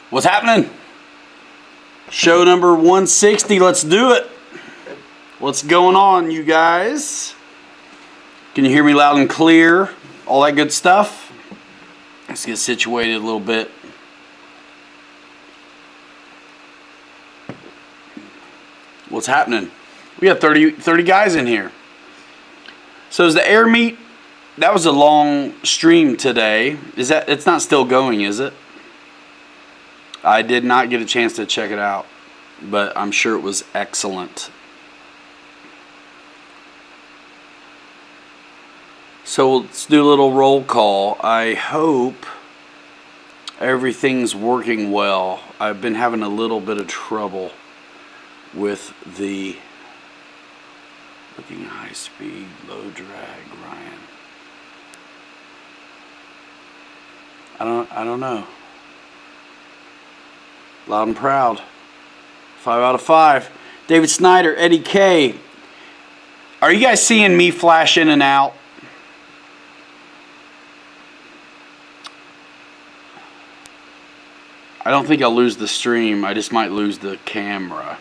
What's happening? Show number 160. Let's do it. What's going on, you guys? Can you hear me loud and clear? All that good stuff? Let's get situated a little bit. What's happening? We have 30 guys in here. So is the air meet? That was a long stream today. It's not still going, is it? I did not get a chance to check it out, but I'm sure it was excellent. So let's do a little roll call. I hope everything's working well. I've been having a little bit of trouble with the looking high speed, low drag, Ryan. I don't know. Loud and proud. 5 out of 5. David Snyder, Eddie K. Are you guys seeing me flash in and out? I don't think I'll lose the stream. I just might lose the camera.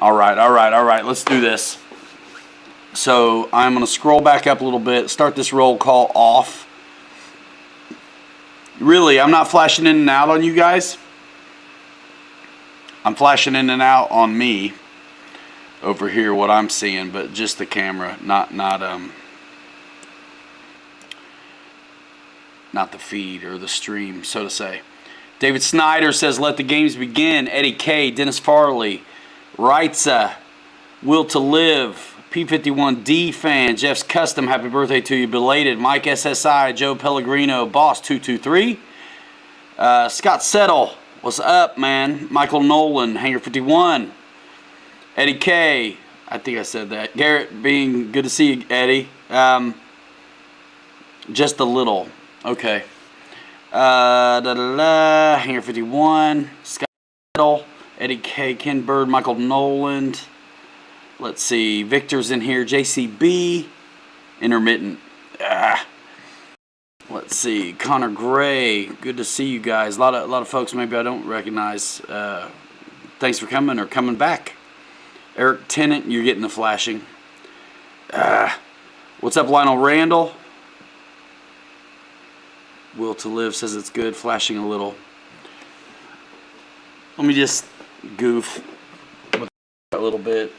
All right. Let's do this. So I'm going to scroll back up a little bit, start this roll call off. Really, I'm not flashing in and out on you guys. I'm flashing in and out on me over here, what I'm seeing, but just the camera, not the feed or the stream, so to say. David Snyder says, let the games begin. Eddie K, Dennis Farley, Wrightsa, Will to Live, P51D fan, Jeff's Custom, happy birthday to you, belated. Mike SSI, Joe Pellegrino, Boss 223, Scott Settle, what's up, man? Michael Nolan, Hanger 51, Eddie K, I think I said that. Garrett Being, good to see you, Eddie. Just a little, okay. Hanger 51, Scott Settle, Eddie K, Ken Bird, Michael Nolan. Let's see, Victor's in here, JCB, intermittent. Let's see, Connor Gray, good to see you guys. A lot of folks maybe I don't recognize. Thanks for coming or coming back. Eric Tennant, you're getting the flashing. What's up, Lionel Randall? Will to Live says it's good, flashing a little. Let me just goof a little bit.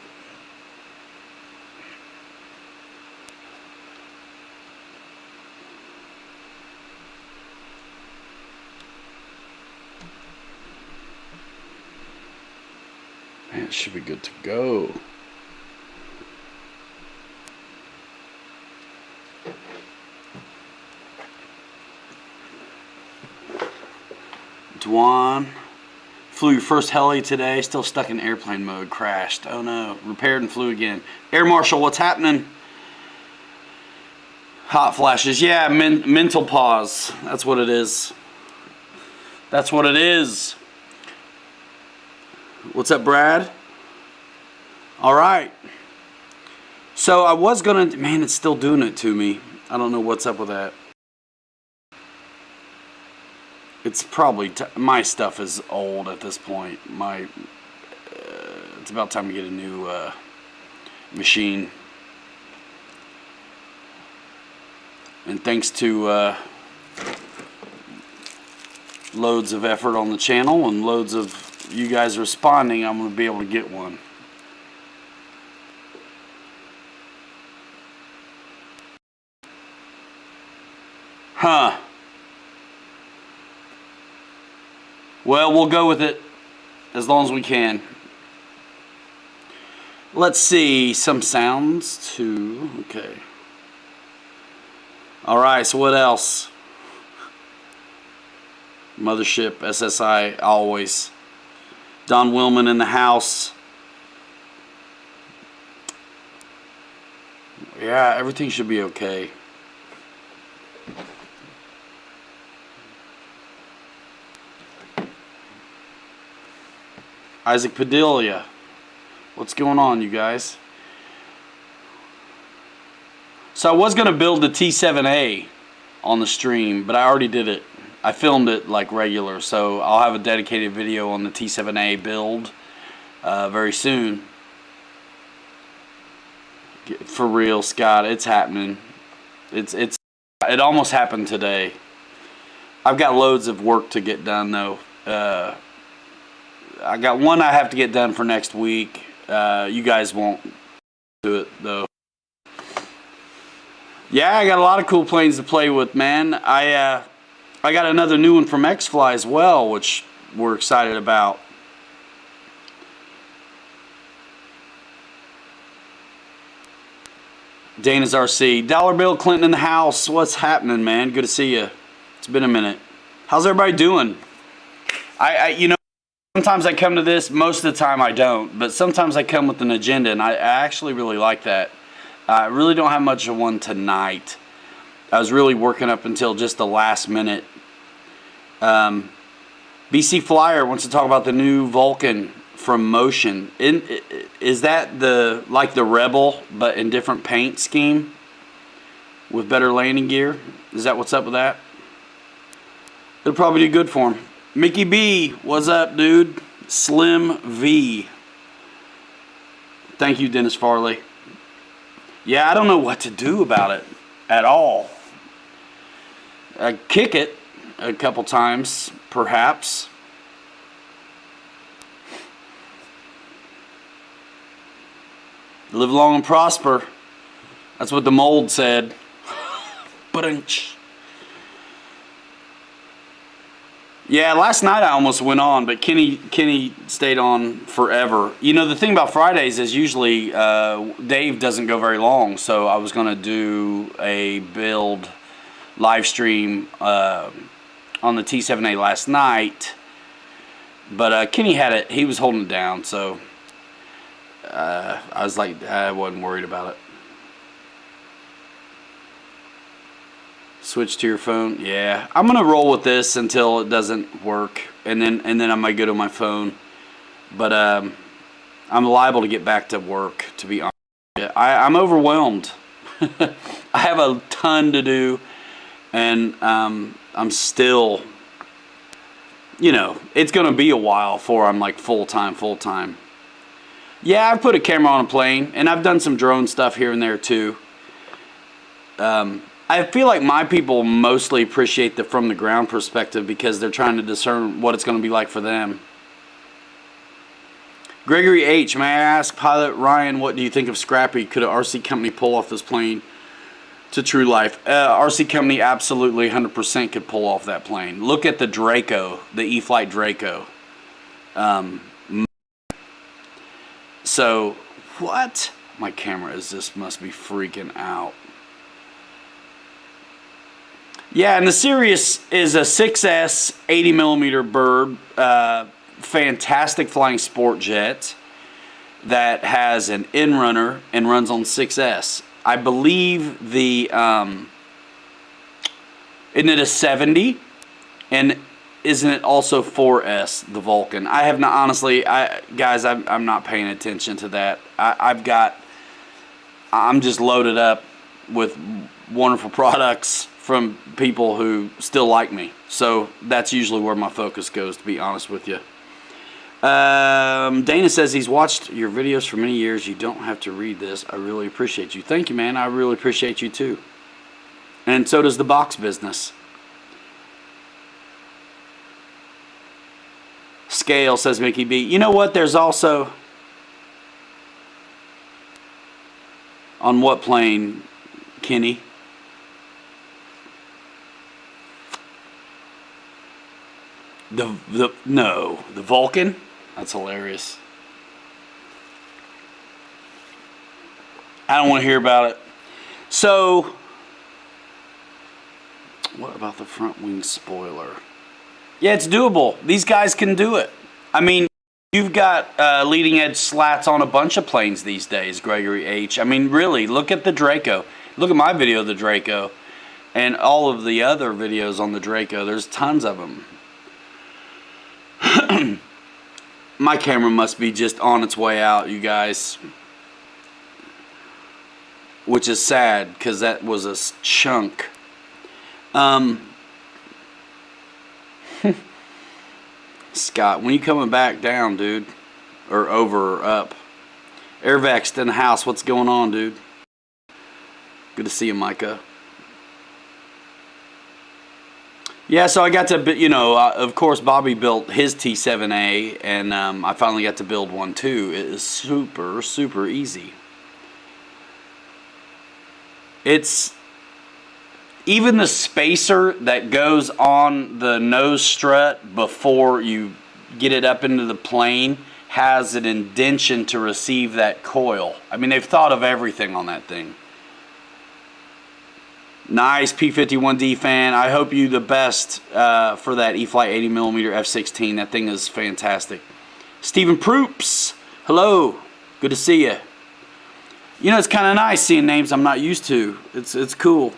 Man, it should be good to go. Dwan, flew your first heli today, still stuck in airplane mode, crashed. Oh no, repaired and flew again. Air Marshal, what's happening? Hot flashes, yeah, mental pause. That's what it is. That's what it is. What's up, Brad? All right. So I was gonna, man, it's still doing it to me. I don't know what's up with that. It's probably, my stuff is old at this point. It's about time to get a new machine. And thanks to loads of effort on the channel and loads of you guys responding, I'm going to be able to get one. Huh. Well, we'll go with it as long as we can. Let's see, some sounds too. Okay. All right, so what else? Mothership, SSI, always. Don Willman in the house. Yeah, everything should be okay. Isaac Padilla. What's going on, you guys? So I was going to build the T7A on the stream, but I already did it. I filmed it like regular, so I'll have a dedicated video on the T7A build very soon. For real, Scott, it's happening. It almost happened today. I've got loads of work to get done though. I got one I have to get done for next week. You guys won't do it though. Yeah, I got a lot of cool planes to play with, man. I got another new one from X-Fly as well, which we're excited about. Dana's RC. Dollar Bill Clinton in the house. What's happening, man? Good to see you. It's been a minute. How's everybody doing? You know, sometimes I come to this. Most of the time I don't. But sometimes I come with an agenda, and I actually really like that. I really don't have much of one tonight. I was really working up until just the last minute. BC Flyer wants to talk about the new Vulcan from Motion. Is that like the Rebel, but in different paint scheme with better landing gear? Is that what's up with that? It'll probably do good for him. Mickey B, what's up, dude? Slim V. Thank you, Dennis Farley. Yeah, I don't know what to do about it at all. I kick it a couple times, perhaps. Live long and prosper. That's what the mold said. Ba-dunch. Yeah, last night I almost went on, but Kenny stayed on forever. You know, the thing about Fridays is usually Dave doesn't go very long, so I was going to do a build live stream on the T7A last night, but Kenny had it. He was holding it down, so I was like, I wasn't worried about it. Switch to your phone. Yeah, I'm gonna roll with this until it doesn't work, and then I might go to my phone. But I'm liable to get back to work, to be honest. I'm overwhelmed. I have a ton to do, and I'm still, you know, it's gonna be a while before I'm like full time. Yeah, I've put a camera on a plane, and I've done some drone stuff here and there too. I feel like my people mostly appreciate the from the ground perspective because they're trying to discern what it's going to be like for them. Gregory H, may I ask Pilot Ryan, what do you think of Scrappy? Could an RC company pull off this plane to true life? RC company absolutely 100% could pull off that plane. Look at the Draco, the E-Flight Draco. So, what? My camera is just must be freaking out. Yeah, and the Sirius is a 6S 80mm bird, fantastic flying sport jet that has an in-runner and runs on 6S. I believe the, isn't it a 70? And isn't it also 4S, the Vulcan? I have not, honestly, guys, I'm not paying attention to that. I'm just loaded up with wonderful products from people who still like me. So that's usually where my focus goes, to be honest with you. Dana says he's watched your videos for many years. You don't have to read this. I really appreciate you. Thank you, man. I really appreciate you too. And so does the box business. Scale, says Mickey B. You know what? There's also... On what plane, Kenny? The Vulcan? That's hilarious. I don't want to hear about it. So, what about the front wing spoiler? Yeah, it's doable. These guys can do it. I mean, you've got leading edge slats on a bunch of planes these days, Gregory H. I mean, really, look at the Draco. Look at my video of the Draco and all of the other videos on the Draco. There's tons of them. My camera must be just on its way out, you guys. Which is sad, because that was a chunk. Scott, when you coming back down, dude? Or over or up? Airvexed in the house. What's going on, dude? Good to see you, Micah. Yeah, so I got to, you know, of course, Bobby built his T7A, and I finally got to build one too. It is super, super easy. It's even the spacer that goes on the nose strut before you get it up into the plane has an indention to receive that coil. I mean, they've thought of everything on that thing. Nice P51D fan. I hope you the best for that E-flite 80mm F16. That thing is fantastic. Stephen Proops, hello. Good to see you. You know, it's kind of nice seeing names I'm not used to. It's cool.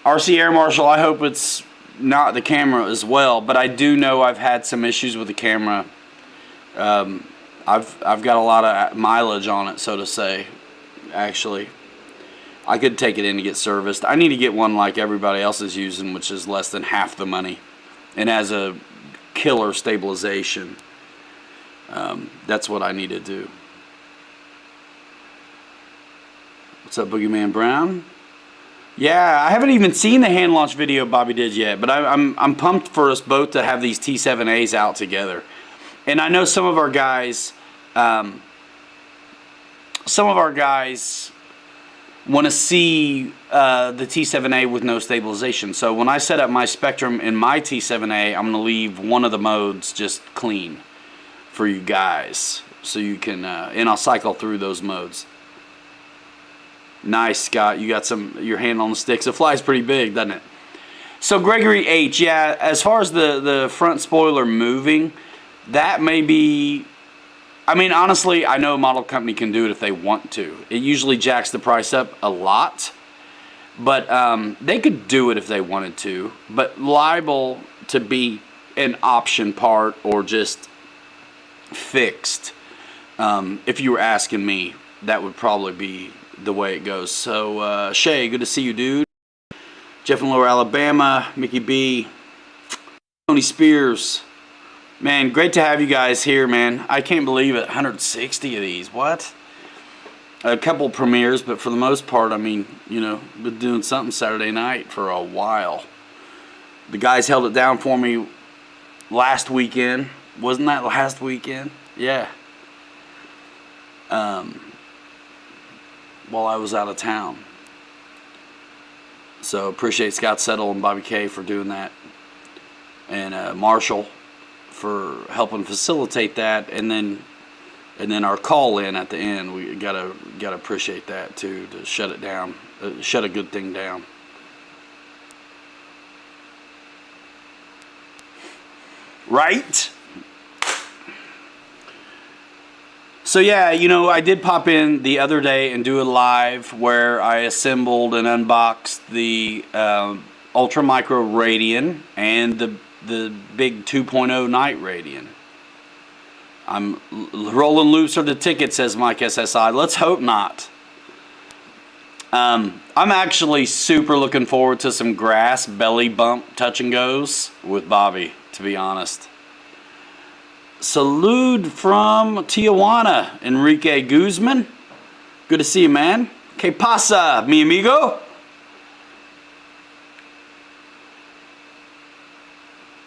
RC Air Marshal, I hope it's not the camera as well, but I do know I've had some issues with the camera. I've got a lot of mileage on it, so to say, actually. I could take it in to get serviced. I need to get one like everybody else is using, which is less than half the money and has a killer stabilization. That's what I need to do. What's up, Boogeyman Brown? Yeah, I haven't even seen the hand launch video Bobby did yet, but I'm pumped for us both to have these T7As out together. And I know some of our guys want to see the T7A with no stabilization. So when I set up my spectrum in my T7A, I'm going to leave one of the modes just clean for you guys, so you can, and I'll cycle through those modes. Nice, Scott. You got your hand on the sticks. It flies pretty big, doesn't it? So Gregory H, yeah, as far as the front spoiler moving, that may be, I mean, honestly, I know a model company can do it if they want to. It usually jacks the price up a lot, but they could do it if they wanted to, but liable to be an option part or just fixed. If you were asking me, that would probably be the way it goes. So Shay, good to see you, dude. Jeff in Lower Alabama, Mickey B, Tony Spears, man, great to have you guys here, man. I can't believe it, 160 of these. What? A couple premieres, but for the most part, I mean, you know, been doing something Saturday night for a while. The guys held it down for me last weekend. Wasn't that last weekend? Yeah. While I was out of town. So appreciate Scott Settle and Bobby K for doing that, and Marshall for helping facilitate that, and then our call in at the end. We gotta appreciate that too, to shut it down, shut a good thing down. Right? So yeah, you know, I did pop in the other day and do a live where I assembled and unboxed the Ultra Micro Radian and the big 2.0 Night Radian. I'm rolling loops or the ticket, says Mike SSI. Let's hope not. I'm actually super looking forward to some grass belly bump touch and goes with Bobby, to be honest. Salud from Tijuana, Enrique Guzman. Good to see you, man. Que pasa, mi amigo?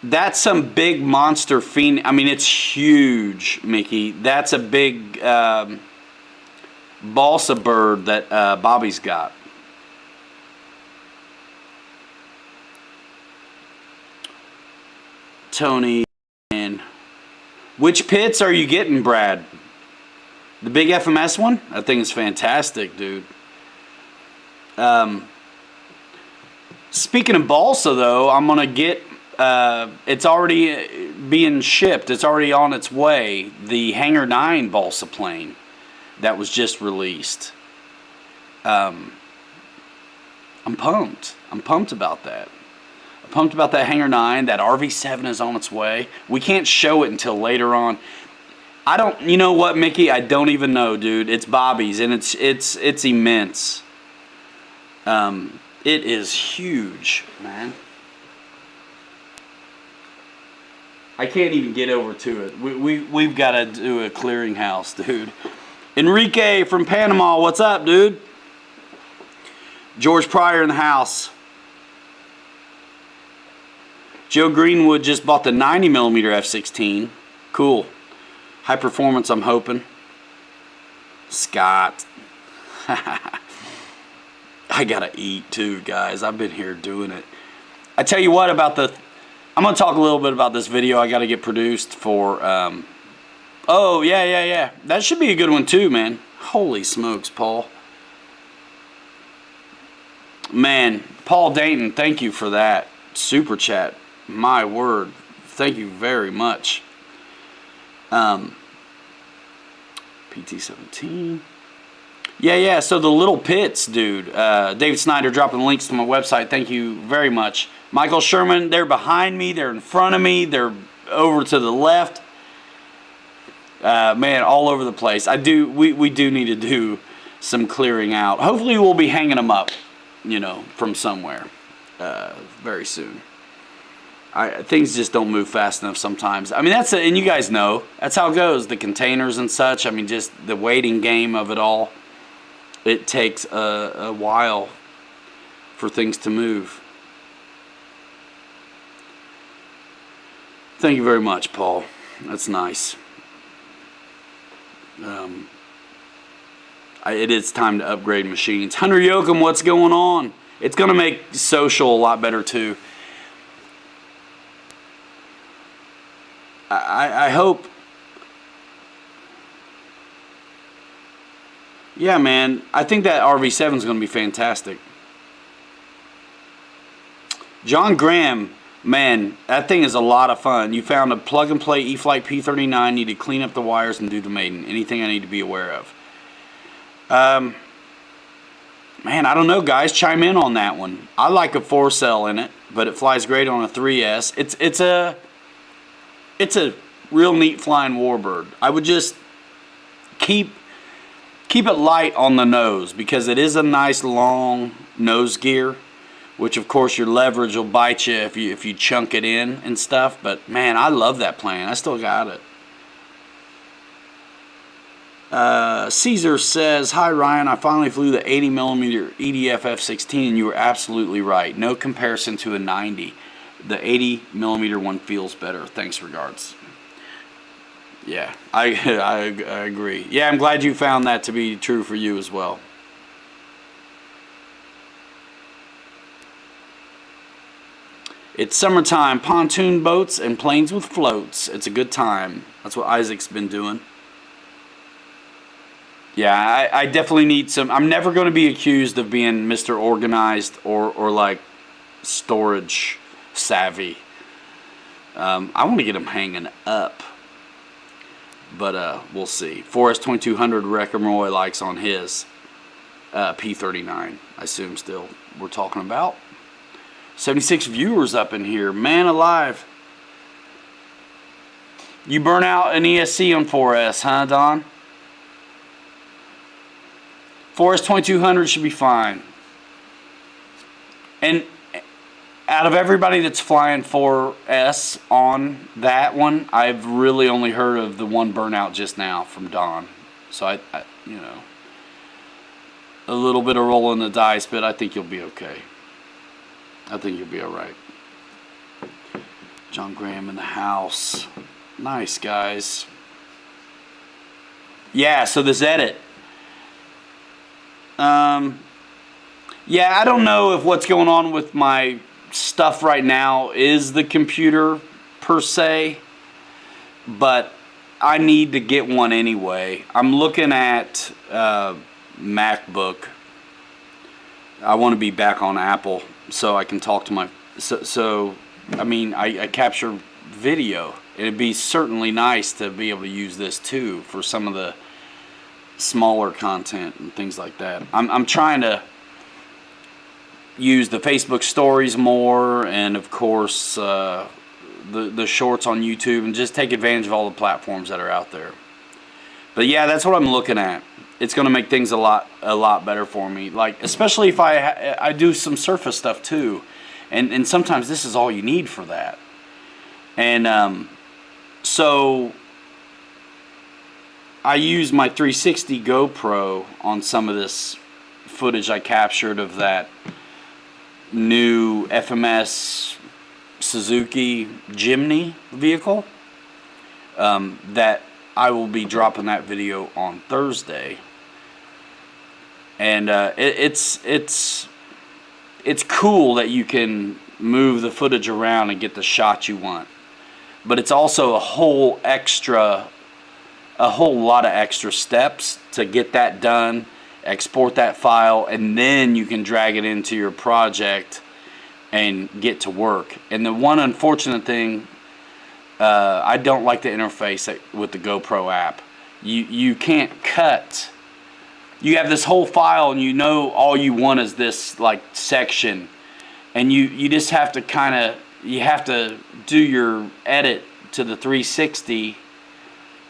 That's some big monster fiend. I mean, it's huge, Mickey. That's a big balsa bird that Bobby's got. Tony, and which pits are you getting, Brad? The big FMS one? That thing is fantastic, dude. Speaking of balsa, though, I'm gonna get. It's already being shipped. It's already on its way. The Hangar 9 balsa plane that was just released. I'm pumped. I'm pumped about that. I'm pumped about that Hangar 9. That RV7 is on its way. We can't show it until later on. I don't. You know what, Mickey? I don't even know, dude. It's Bobby's, and it's immense. It is huge, man. I can't even get over to it. We've got to do a clearinghouse, dude. Enrique from Panama, what's up, dude? George Pryor in the house. Joe Greenwood just bought the 90mm F16. Cool. High performance, I'm hoping. Scott. I gotta eat too, guys. I've been here doing it. I tell you what about the... I'm gonna talk a little bit about this video I gotta get produced for... oh, yeah. That should be a good one too, man. Holy smokes, Paul. Man, Paul Dayton, thank you for that. Super chat. My word. Thank you very much. PT17. Yeah, so the little pits, dude. David Snyder dropping links to my website. Thank you very much. Michael Sherman, they're behind me. They're in front of me. They're over to the left. Man, all over the place. We do need to do some clearing out. Hopefully we'll be hanging them up, from somewhere very soon. Things just don't move fast enough sometimes. I mean, and you guys know, that's how it goes. The containers and such, I mean, just the waiting game of it all. It takes a while for things to move. Thank you very much, Paul. That's nice. It is time to upgrade machines. Hunter Yoakum, what's going on? It's going to make social a lot better, too. I hope. Yeah, man. I think that RV7 is going to be fantastic. John Graham, man, that thing is a lot of fun. You found a plug-and-play E-Flight P39. Need to clean up the wires and do the maiden. Anything I need to be aware of? Man, I don't know, guys. Chime in on that one. I like a 4-cell in it, but it flies great on a 3S. It's a real neat flying warbird. I would just keep it light on the nose because it is a nice long nose gear, which of course your leverage will bite you if you chunk it in and stuff. But man, I love that plane. I still got it. Caesar says, "Hi Ryan, I finally flew the 80mm EDF F16 and you were absolutely right. No comparison to a 90. The 80mm one feels better. Thanks, regards." Yeah, I agree. Yeah, I'm glad you found that to be true for you as well. It's summertime, pontoon boats and planes with floats. It's a good time. That's what Isaac's been doing. Yeah, I definitely need some. I'm never going to be accused of being Mr. Organized or like storage savvy. I want to get them hanging up, but we'll see. Forrest 2200 Reckamroy likes on his P39. I assume still we're talking about 76 viewers up in here. Man alive! You burn out an ESC on 4S, huh, Don? Forrest 2200 should be fine. And out of everybody that's flying 4S on that one, I've really only heard of the one burnout just now from Don. So I a little bit of rolling the dice, but I think you'll be okay. I think you'll be all right. John Graham in the house. Nice, guys. Yeah, so this edit. Yeah, I don't know if what's going on with my stuff right now is the computer per se, but I need to get one anyway. I'm looking at MacBook. I want to be back on Apple so I can talk to my... So I mean, I capture video. It'd be certainly nice to be able to use this too for some of the smaller content and things like that. I'm trying to use the Facebook stories more, and of course the shorts on YouTube, and just take advantage of all the platforms that are out there. But yeah, that's what I'm looking at. It's going to make things a lot better for me. Like, especially if I do some Surface stuff too, and sometimes this is all you need for that. And So I used my 360 GoPro on some of this footage I captured of that new FMS Suzuki Jimny vehicle. That I will be dropping that video on Thursday, and it's cool that you can move the footage around and get the shot you want, but it's also a whole lot of extra steps to get that done, export that file, and then you can drag it into your project and get to work. And the one unfortunate thing, I don't like the interface with the GoPro app. You can't cut. You have this whole file and you know all you want is this like section, and you just have to you have to do your edit to the 360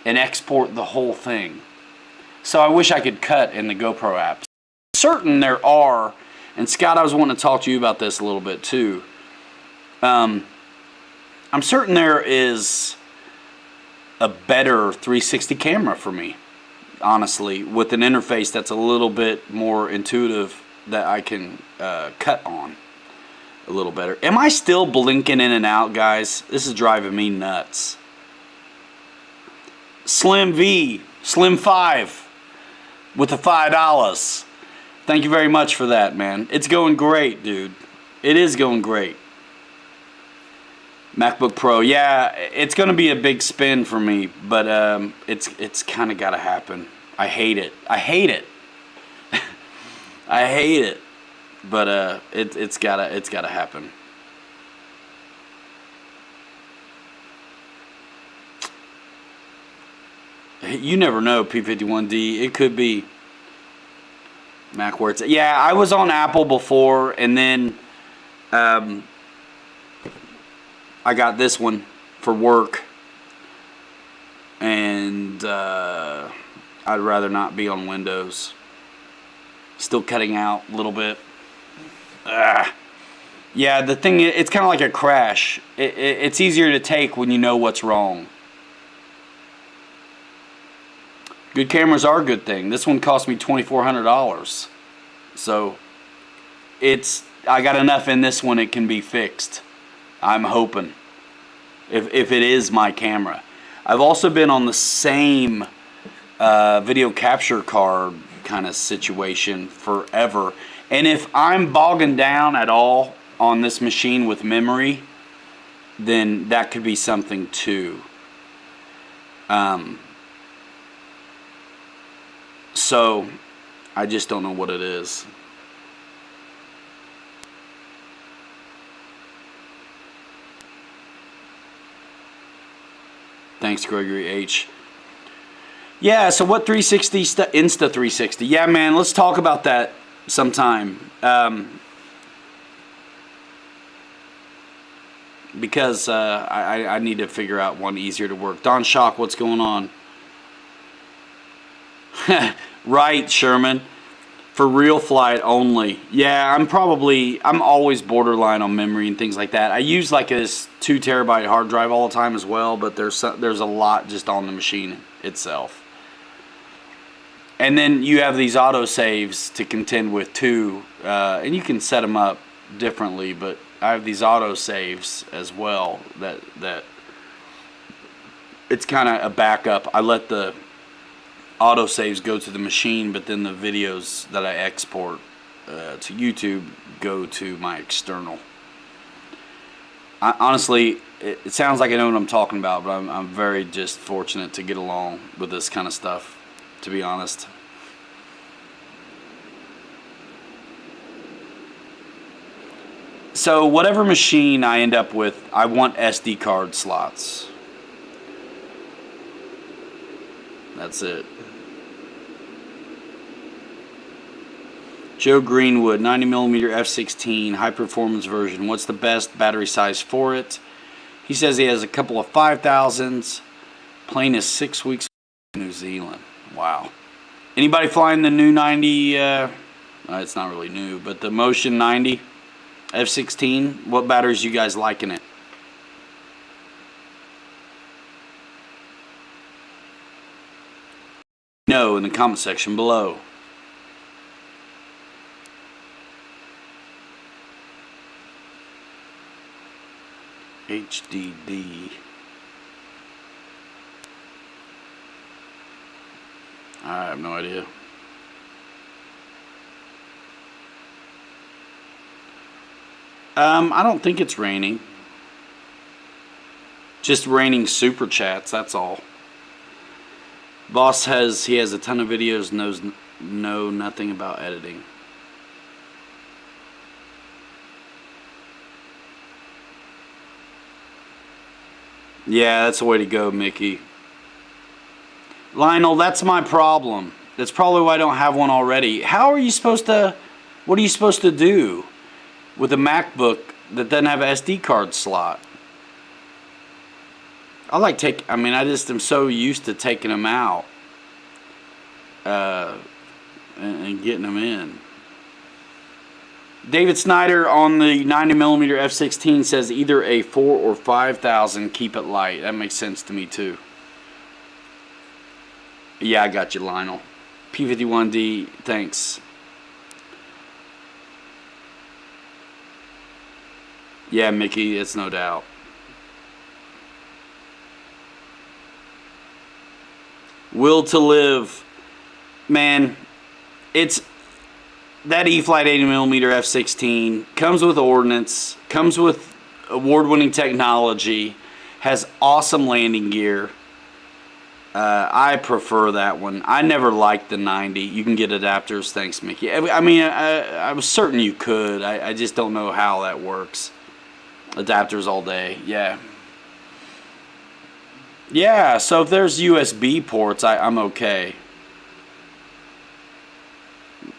and export the whole thing. So I wish I could cut in the GoPro app. Certain there are, and Scott, I was wanting to talk to you about this a little bit too. I'm certain there is a better 360 camera for me, honestly, with an interface that's a little bit more intuitive that I can cut on a little better. Am I still blinking in and out, guys? This is driving me nuts. Slim V, Slim 5 with the $5. Thank you very much for that, man. It's going great, dude. It is going great. MacBook Pro, yeah, it's going to be a big spin for me, but it's kind of got to happen. I hate it. I hate it. I hate it. But it's gotta happen. You never know, P51D. It could be Mac where it's at. Yeah, I was on Apple before, and then I got this one for work, and I'd rather not be on Windows. Still cutting out a little bit. Yeah, the thing, it's kind of like a crash. It's easier to take when you know what's wrong. Good cameras are a good thing. This one cost me $2,400. So I got enough in this one it can be fixed. I'm hoping. If it is my camera. I've also been on the same video capture card kind of situation forever. And if I'm bogging down at all on this machine with memory, then that could be something too. So I just don't know what it is. Thanks, Gregory H. Yeah, so what 360 Insta 360? Yeah, man, let's talk about that sometime. Because I need to figure out one easier to work. Don Shock, what's going on? Right, Sherman. For real flight only. Yeah, I'm always borderline on memory and things like that. I use like a 2 terabyte hard drive all the time as well, but there's a lot just on the machine itself. And then you have these auto saves to contend with too, and you can set them up differently, but I have these auto saves as well that it's kind of a backup. I let the auto saves go to the machine, but then the videos that I export to YouTube go to my external. Honestly, it sounds like I know what I'm talking about, but I'm very just fortunate to get along with this kind of stuff, to be honest. So whatever machine I end up with, I want SD card slots. That's it. Joe Greenwood, 90mm f16, high performance version. What's the best battery size for it? He says he has a couple of 5,000s. Plane is 6 weeks in New Zealand. Wow. Anybody flying the new 90? It's not really new, but the Motion 90 f16. What batteries you guys liking it? know in the comment section below. HDD. I have no idea. I don't think it's raining. Just raining super chats, that's all. Boss has a ton of videos, know nothing about editing. Yeah, that's the way to go, Mickey. Lionel, that's my problem. That's probably why I don't have one already. How are you supposed to, what are you supposed to do with a MacBook that doesn't have an SD card slot? I just am so used to taking them out and getting them in. David Snyder on the 90mm f/16 says either a 4 or 5,000, keep it light. That makes sense to me too. Yeah, I got you, Lionel. P51D, thanks. Yeah, Mickey, it's no doubt. Will to live. Man, it's that E-flite 80mm f/16 comes with ordnance, comes with award-winning technology, has awesome landing gear. I prefer that one. I never liked the 90. You can get adapters. Thanks, Mickey. I mean, I was certain you could. I just don't know how that works. Adapters all day. Yeah. Yeah, so if there's USB ports, I'm okay.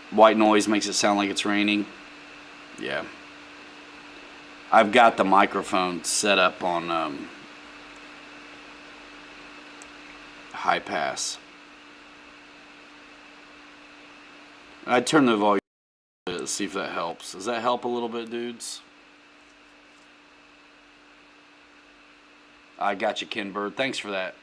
White noise makes it sound like it's raining. Yeah. I've got the microphone set up on high pass. I turn the volume to see if that helps. Does that help a little bit, dudes? I got you, Ken Bird. Thanks for that.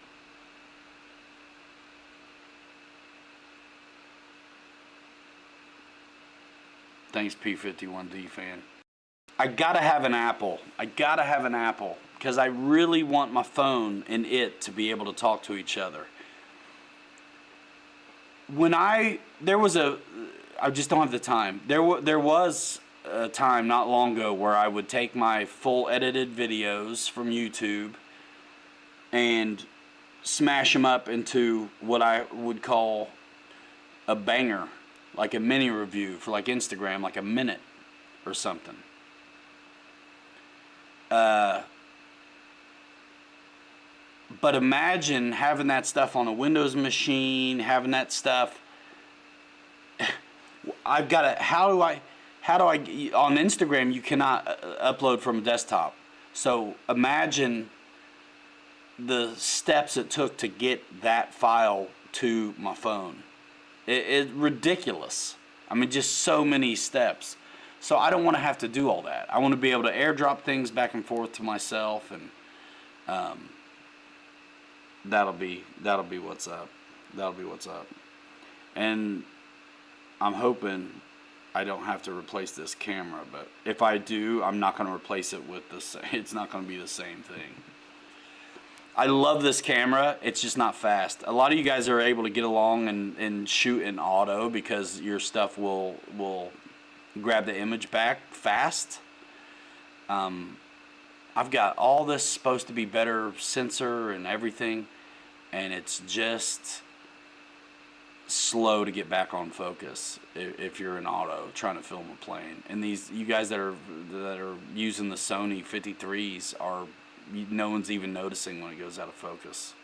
Thanks, P51D fan. I gotta have an Apple. I gotta have an Apple because I really want my phone and it to be able to talk to each other. I just don't have the time. There was a time not long ago where I would take my full edited videos from YouTube and smash them up into what I would call a banger, like a mini review for like Instagram, like a minute or something. But imagine having that stuff on a Windows machine, having that stuff. I've got to, how do I, on Instagram you cannot upload from a desktop. So imagine the steps it took to get that file to my phone. It's ridiculous. I mean, just so many steps. So I don't want to have to do all that. I want to be able to airdrop things back and forth to myself, and that'll be what's up. That'll be what's up. And I'm hoping I don't have to replace this camera, but if I do, I'm not going to replace it with this. It's not going to be the same thing. I love this camera. It's just not fast. A lot of you guys are able to get along and shoot in auto because your stuff will grab the image back fast. I've got all this supposed to be better sensor and everything, and it's just slow to get back on focus if you're in auto trying to film a plane. And you guys that are using the Sony 53s are, no one's even noticing when it goes out of focus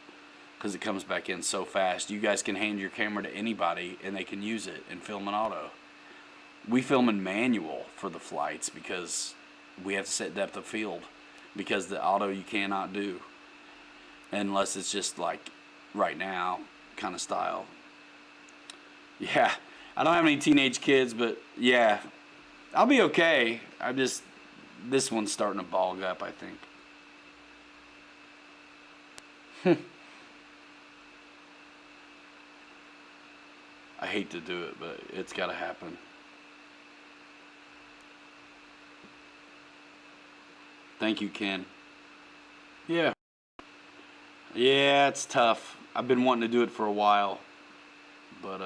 because it comes back in so fast. You guys can hand your camera to anybody and they can use it and film in auto. We film in manual for the flights because we have to set depth of field, because the auto you cannot do unless it's just like right now kind of style. Yeah, I don't have any teenage kids, but yeah, I'll be okay. This one's starting to bog up, I think. I hate to do it, but it's got to happen. Thank you, Ken. Yeah. Yeah, it's tough. I've been wanting to do it for a while, but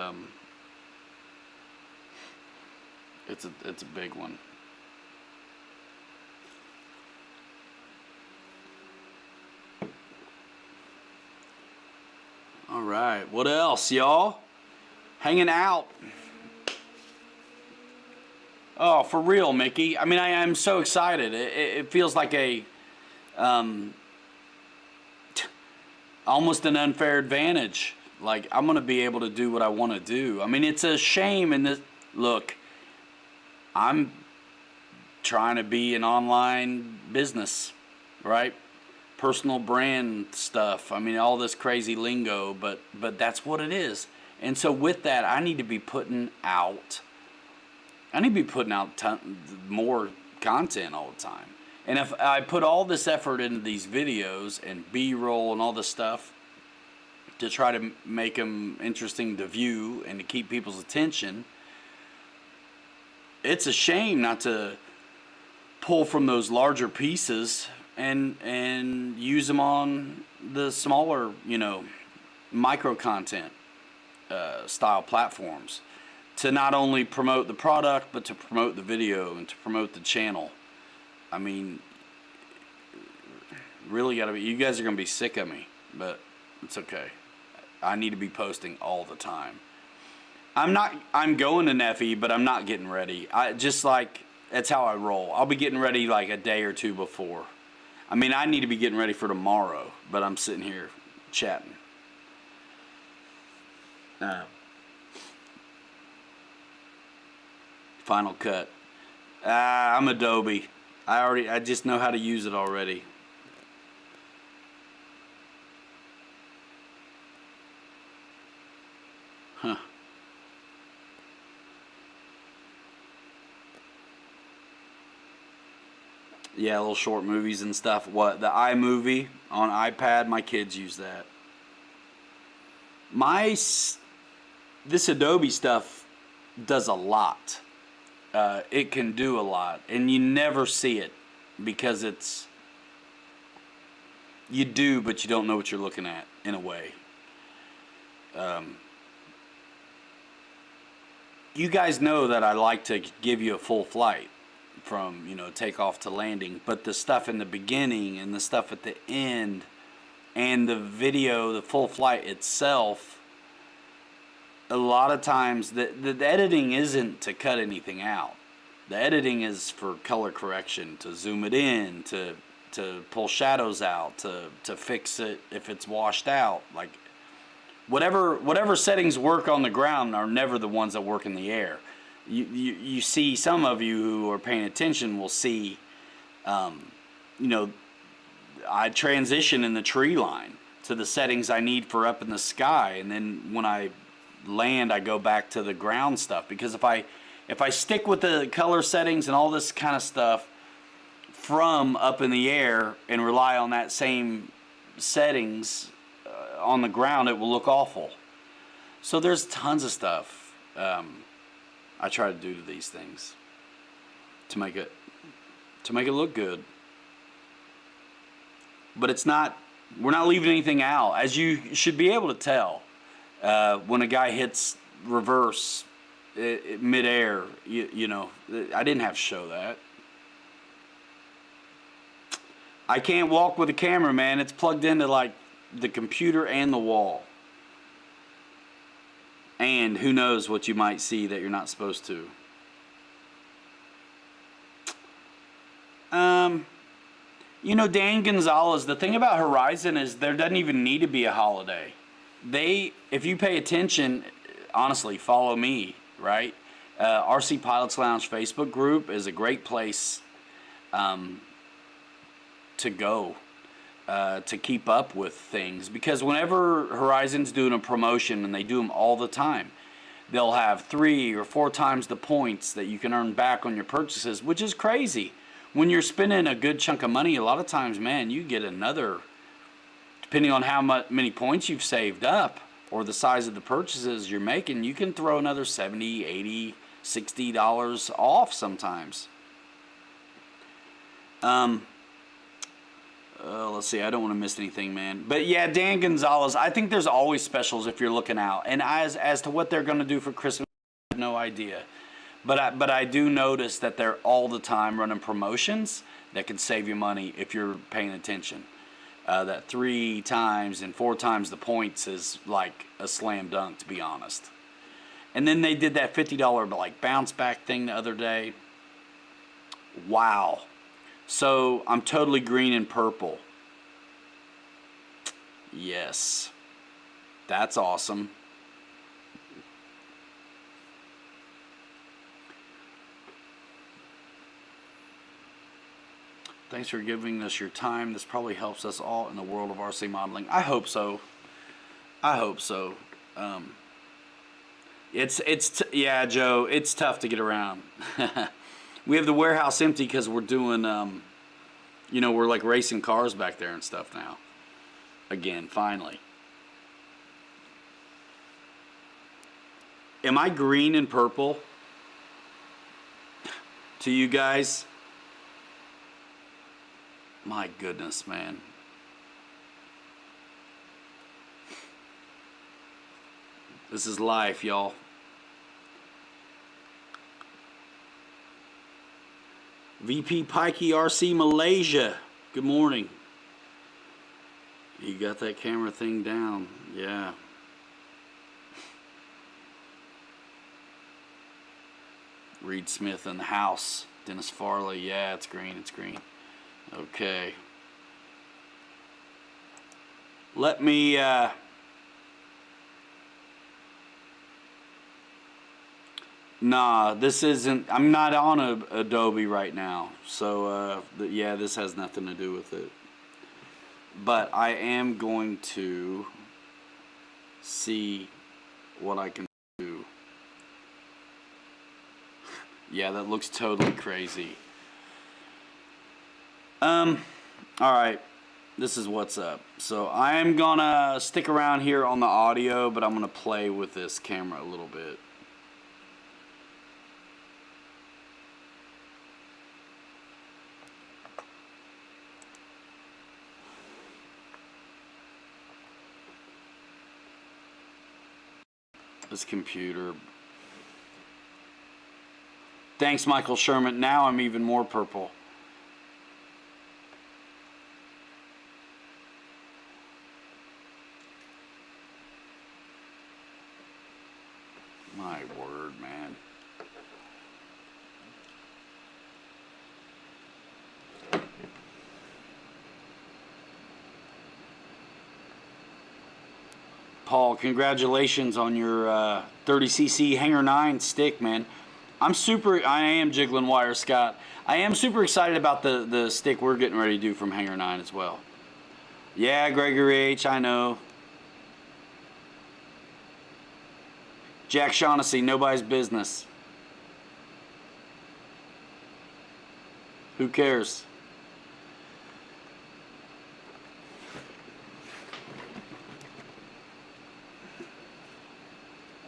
it's a big one. All right, what else, y'all? Hanging out. Oh, for real, Mickey. I mean, I am so excited. It feels like a almost an unfair advantage. Like, I'm going to be able to do what I want to do. I mean, it's a shame in this. Look, I'm trying to be an online business, right? Personal brand stuff. I mean, all this crazy lingo, but that's what it is. And so with that, I need to be putting out more content all the time. And if I put all this effort into these videos and B-roll and all this stuff to try to make them interesting to view and to keep people's attention, it's a shame not to pull from those larger pieces and use them on the smaller, micro content style platforms to not only promote the product but to promote the video and to promote the channel. I mean, really gotta be. You guys are gonna be sick of me, but it's okay. I need to be posting all the time. I'm going to Neffy, but I'm not getting ready. That's how I roll. I'll be getting ready like a day or two before. I mean, I need to be getting ready for tomorrow, but I'm sitting here chatting. Final Cut. I'm Adobe. I just know how to use it already. Huh. Yeah, little short movies and stuff. What, the iMovie on iPad? My kids use that. This Adobe stuff does a lot. It can do a lot, and you never see it because you do, but you don't know what you're looking at in a way. You guys know that I like to give you a full flight from takeoff to landing, but the stuff in the beginning and the stuff at the end and the video, the full flight itself, a lot of times the editing isn't to cut anything out. The editing is for color correction, to zoom it in, to pull shadows out, to fix it if it's washed out. Like whatever settings work on the ground are never the ones that work in the air. You see, some of you who are paying attention will see, I transition in the tree line to the settings I need for up in the sky, and then when I land, I go back to the ground stuff, because if I stick with the color settings and all this kind of stuff from up in the air and rely on that same settings on the ground, it will look awful. So there's tons of stuff I try to do to these things to make it look good. But we're not leaving anything out, as you should be able to tell. When a guy hits reverse mid-air, I didn't have to show that. I can't walk with a camera, man. It's plugged into like the computer and the wall. And who knows what you might see that you're not supposed to. Dan Gonzalez, the thing about Horizon is there doesn't even need to be a holiday. If you pay attention, honestly, follow me, right? RC Pilots Lounge Facebook group is a great place to go to keep up with things, because whenever Horizon's doing a promotion, and they do them all the time, they'll have 3 or 4 times the points that you can earn back on your purchases, which is crazy. When you're spending a good chunk of money, a lot of times, man, you get another, depending on how many points you've saved up, or the size of the purchases you're making, you can throw another $70, $80, $60 off sometimes. Let's see. I don't want to miss anything, man. But yeah, Dan Gonzalez. I think there's always specials if you're looking out. And as to what they're going to do for Christmas, I have no idea. But I do notice that they're all the time running promotions that can save you money if you're paying attention. That 3 times and 4 times the points is like a slam dunk, to be honest. And then they did that $50 like bounce back thing the other day. Wow. So I'm totally green and purple. Yes. That's awesome. Thanks for giving us your time. This probably helps us all in the world of RC modeling. I hope so. I hope so. Yeah, Joe, it's tough to get around. We have the warehouse empty because we're doing, we're like racing cars back there and stuff now. Again, finally. Am I green and purple to you guys? My goodness, man. This is life, y'all. VP Pikey RC Malaysia. Good morning. You got that camera thing down. Yeah. Reed Smith in the house. Dennis Farley. Yeah, it's green. It's green. Okay. Let me nah, this isn't, I'm not on Adobe right now. So yeah, this has nothing to do with it. But I am going to see what I can do. Yeah, that looks totally crazy. Alright, this is what's up. So I am gonna stick around here on the audio, but I'm gonna play with this camera a little bit. This computer. Thanks, Michael Sherman. Now I'm even more purple. My word, man. Paul, congratulations on your 30cc Hanger 9 stick, man. I am jiggling wire, Scott. I am super excited about the stick we're getting ready to do from Hanger 9 as well. Yeah, Gregory H., I know. Jack Shaughnessy, nobody's business. Who cares?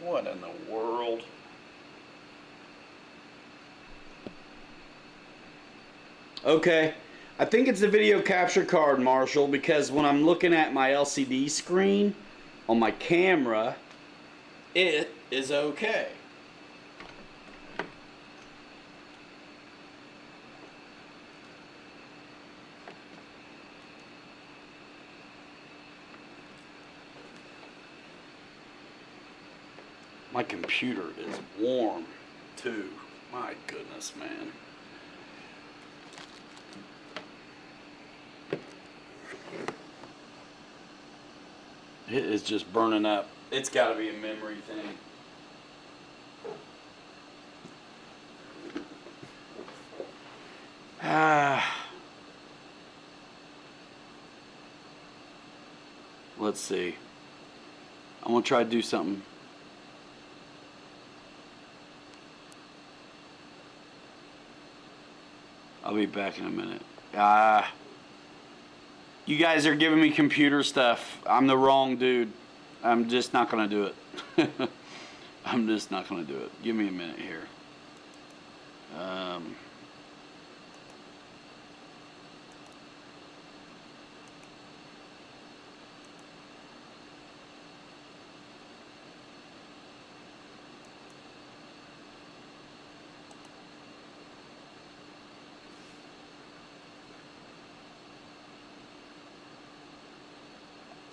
What in the world? Okay, I think it's the video capture card, Marshall, because when I'm looking at my LCD screen on my camera, it is okay. My computer is warm too. My goodness, man. It is just burning up. It's got to be a memory thing. Let's see. I'm going to try to do something. I'll be back in a minute. You guys are giving me computer stuff. I'm the wrong dude. I'm just not going to do it. I'm just not going to do it. Give me a minute here.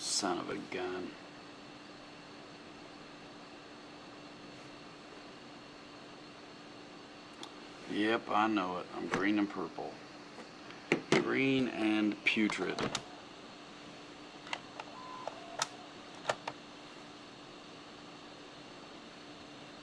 Son of a gun. Yep, I know it. I'm green and purple. Green and putrid.